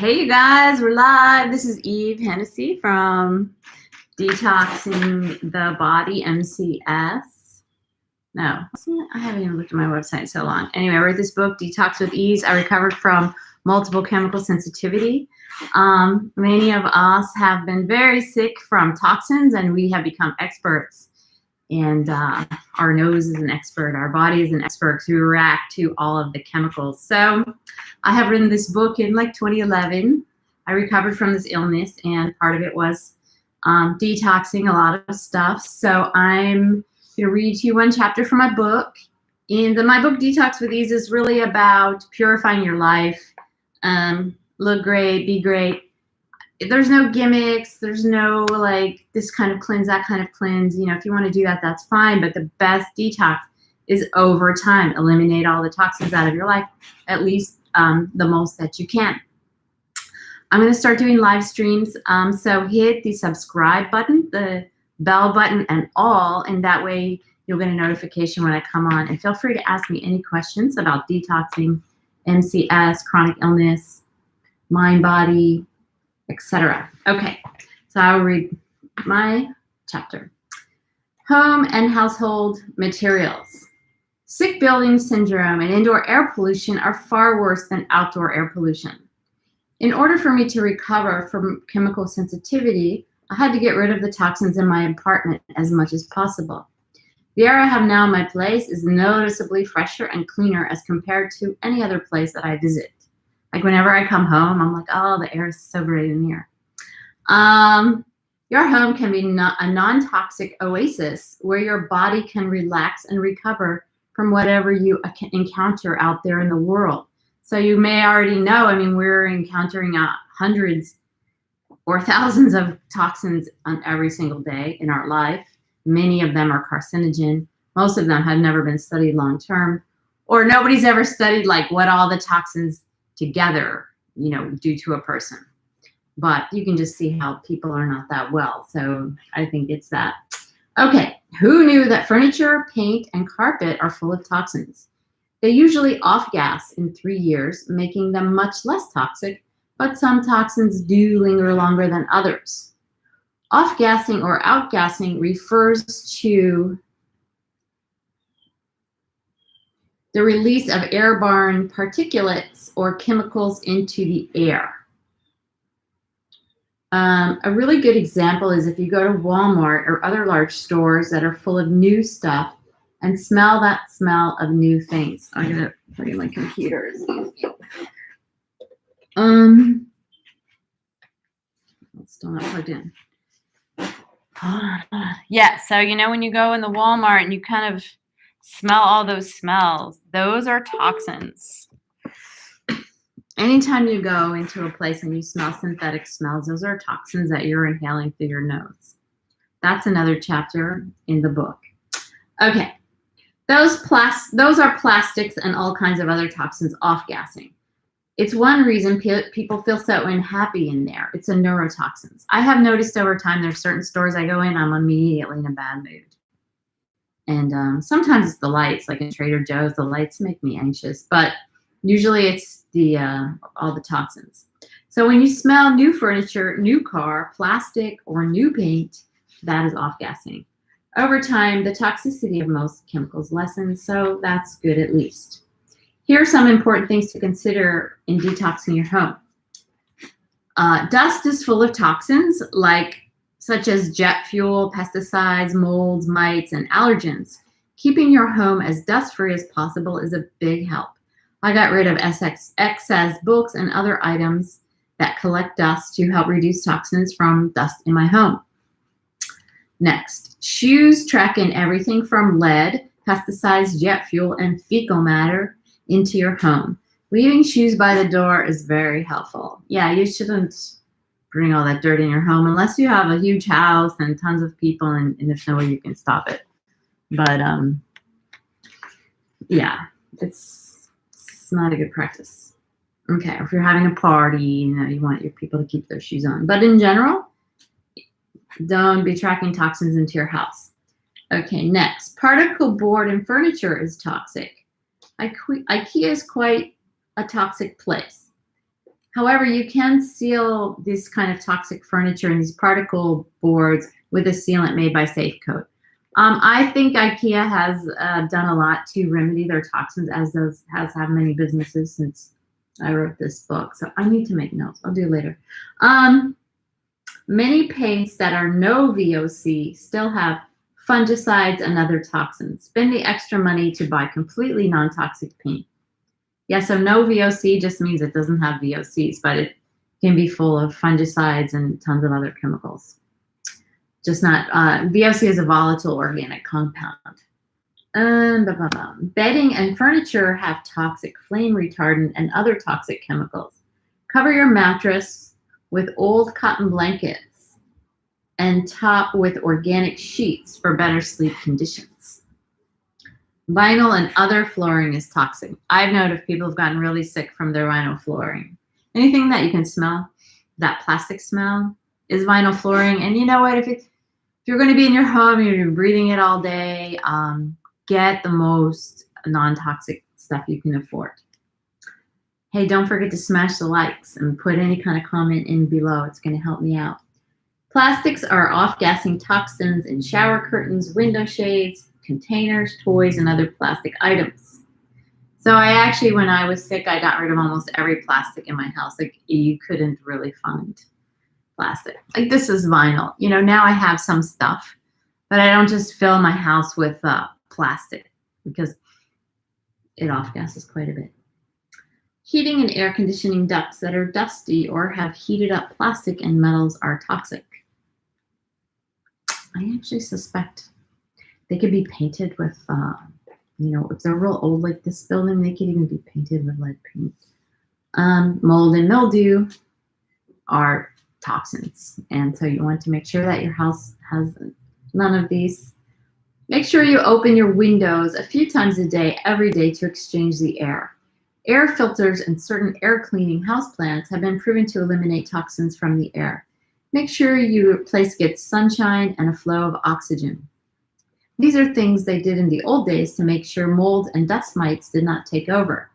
Hey you guys, we're live. This is Eve Hennessy from Detoxing the Body MCS. No, I haven't even looked at my website in so long. Anyway, I wrote this book, Detox with Ease. I recovered from multiple chemical sensitivity. Many of us have been very sick from toxins, and we have become experts. And our nose is an expert, our body is an expert to react to all of the chemicals. So I have written this book in like 2011. I recovered from this illness, and part of it was detoxing a lot of stuff. So I'm going to read to you one chapter from my book. And my book, Detox with Ease, is really about purifying your life. Look great, be great. There's no gimmicks. There's no like this kind of cleanse, that kind of cleanse. You know, if you want to do that, that's fine. But the best detox is over time. Eliminate all the toxins out of your life, at least the most that you can. I'm going to start doing live streams. So hit the subscribe button, the bell button, and all. And that way you'll get a notification when I come on. And feel free to ask me any questions about detoxing, MCS, chronic illness, mind, body, etc. Okay, so I'll read my chapter. Home and household materials. Sick building syndrome and indoor air pollution are far worse than outdoor air pollution. In order for me to recover from chemical sensitivity, I had to get rid of the toxins in my apartment as much as possible. The air I have now in my place is noticeably fresher and cleaner as compared to any other place that I visit. Like whenever I come home, I'm like, oh, the air is so great in here. Your home can be a non-toxic oasis where your body can relax and recover from whatever you encounter out there in the world. So you may already know, I mean, we're encountering hundreds or thousands of toxins on every single day in our life. Many of them are carcinogen. Most of them have never been studied long-term, or nobody's ever studied like what all the toxins together, you know, do to a person. But you can just see how people are not that well. So I think it's that. Okay, who knew that furniture, paint, and carpet are full of toxins? They usually off-gas in 3 years, making them much less toxic, but some toxins do linger longer than others. Off-gassing or out-gassing refers to the release of airborne particulates or chemicals into the air. A really good example is if you go to Walmart or other large stores that are full of new stuff and smell that smell of new things. I'm going to plug in my computer. It's still not plugged in. Yeah, so you know when you go in the Walmart and you kind of smell all those smells, those are toxins. Anytime you go into a place and you smell synthetic smells, those are toxins that you're inhaling through your nose. That's another chapter in the book. Okay, those are plastics and all kinds of other toxins off-gassing. It's one reason people feel so unhappy in there. It's a neurotoxins. I have noticed over time there's certain stores I go in, I'm immediately in a bad mood. And sometimes it's the lights, like in Trader Joe's, the lights make me anxious, but usually it's all the toxins. So when you smell new furniture, new car, plastic, or new paint, that is off-gassing. Over time, the toxicity of most chemicals lessens, so that's good at least. Here are some important things to consider in detoxing your home. Dust is full of toxins such as jet fuel, pesticides, molds, mites, and allergens. Keeping your home as dust-free as possible is a big help. I got rid of excess books and other items that collect dust to help reduce toxins from dust in my home. Next, shoes track in everything from lead, pesticides, jet fuel, and fecal matter into your home. Leaving shoes by the door is very helpful. Yeah, you shouldn't bring all that dirt in your home unless you have a huge house and tons of people and there's no way you can stop it. But yeah, it's not a good practice. Okay, if you're having a party, you know, you want your people to keep their shoes on. But in general, don't be tracking toxins into your house. Okay, next, particle board and furniture is toxic. IKEA is quite a toxic place. However, you can seal this kind of toxic furniture and these particle boards with a sealant made by Safecoat. I think IKEA has done a lot to remedy their toxins, as have many businesses since I wrote this book. So I need to make notes. I'll do it later. Many paints that are no VOC still have fungicides and other toxins. Spend the extra money to buy completely non-toxic paint. Yeah, so no VOC just means it doesn't have VOCs, but it can be full of fungicides and tons of other chemicals. Just not, VOC is a volatile organic compound. Bedding and furniture have toxic flame retardant and other toxic chemicals. Cover your mattress with old cotton blankets and top with organic sheets for better sleep conditions. Vinyl and other flooring is toxic. I've noticed people have gotten really sick from their vinyl flooring. Anything that you can smell, that plastic smell, is vinyl flooring. And you know what? If you're going to be in your home, you're breathing it all day, get the most non-toxic stuff you can afford. Hey, don't forget to smash the likes and put any kind of comment in below. It's going to help me out. Plastics are off-gassing toxins in shower curtains, window shades, containers, toys, and other plastic items. So I actually, when I was sick, I got rid of almost every plastic in my house. Like, you couldn't really find plastic. Like, this is vinyl. You know, now I have some stuff, but I don't just fill my house with plastic because it off-gasses quite a bit. Heating and air conditioning ducts that are dusty or have heated up plastic and metals are toxic. I actually suspect they could be painted with, you know, if they're real old like this building, they could even be painted with lead paint. Mold and mildew are toxins. And so you want to make sure that your house has none of these. Make sure you open your windows a few times a day, every day, to exchange the air. Air filters and certain air cleaning houseplants have been proven to eliminate toxins from the air. Make sure your place gets sunshine and a flow of oxygen. These are things they did in the old days to make sure mold and dust mites did not take over.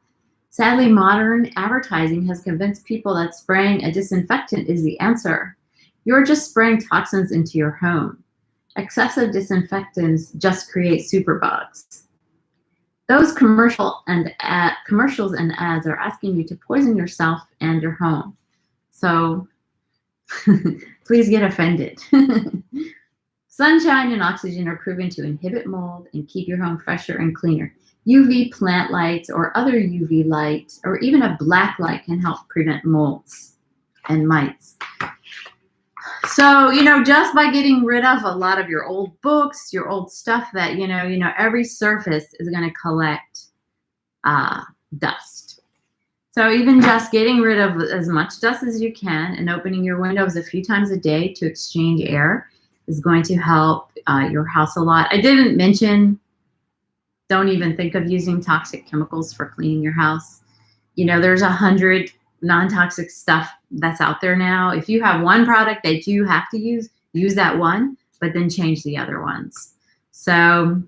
Sadly, modern advertising has convinced people that spraying a disinfectant is the answer. You're just spraying toxins into your home. Excessive disinfectants just create superbugs. Those commercials and ads are asking you to poison yourself and your home. So please get offended. Sunshine and oxygen are proven to inhibit mold and keep your home fresher and cleaner. UV plant lights or other UV light or even a black light can help prevent molds and mites. So, you know, just by getting rid of a lot of your old books, your old stuff that, you know, every surface is going to collect dust. So even just getting rid of as much dust as you can and opening your windows a few times a day to exchange air is going to help your house a lot. I didn't mention, don't even think of using toxic chemicals for cleaning your house. You know, there's 100 non-toxic stuff that's out there now. If you have one product that you have to use that one, but then change the other ones. So,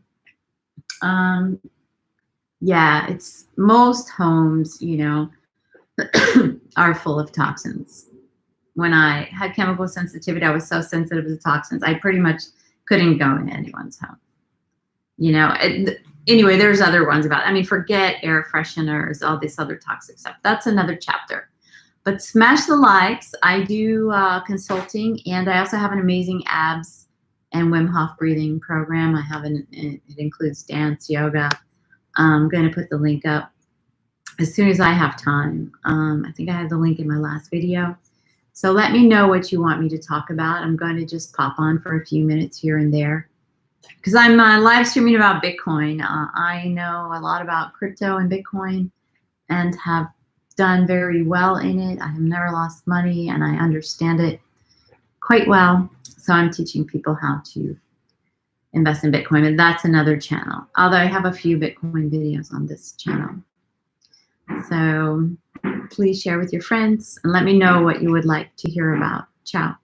yeah, it's most homes, you know, are full of toxins. When I had chemical sensitivity, I was so sensitive to toxins, I pretty much couldn't go in anyone's home. You know, anyway, there's other ones about it. I mean, forget air fresheners, all this other toxic stuff. That's another chapter. But smash the likes. I do consulting, and I also have an amazing abs and Wim Hof breathing program. It includes dance, yoga. I'm going to put the link up as soon as I have time. I think I have the link in my last video. So let me know what you want me to talk about. I'm going to just pop on for a few minutes here and there because I'm live streaming about Bitcoin. I know a lot about crypto and Bitcoin and have done very well in it. I have never lost money and I understand it quite well. So I'm teaching people how to invest in Bitcoin, and that's another channel. Although I have a few Bitcoin videos on this channel. So please share with your friends and let me know what you would like to hear about. Ciao.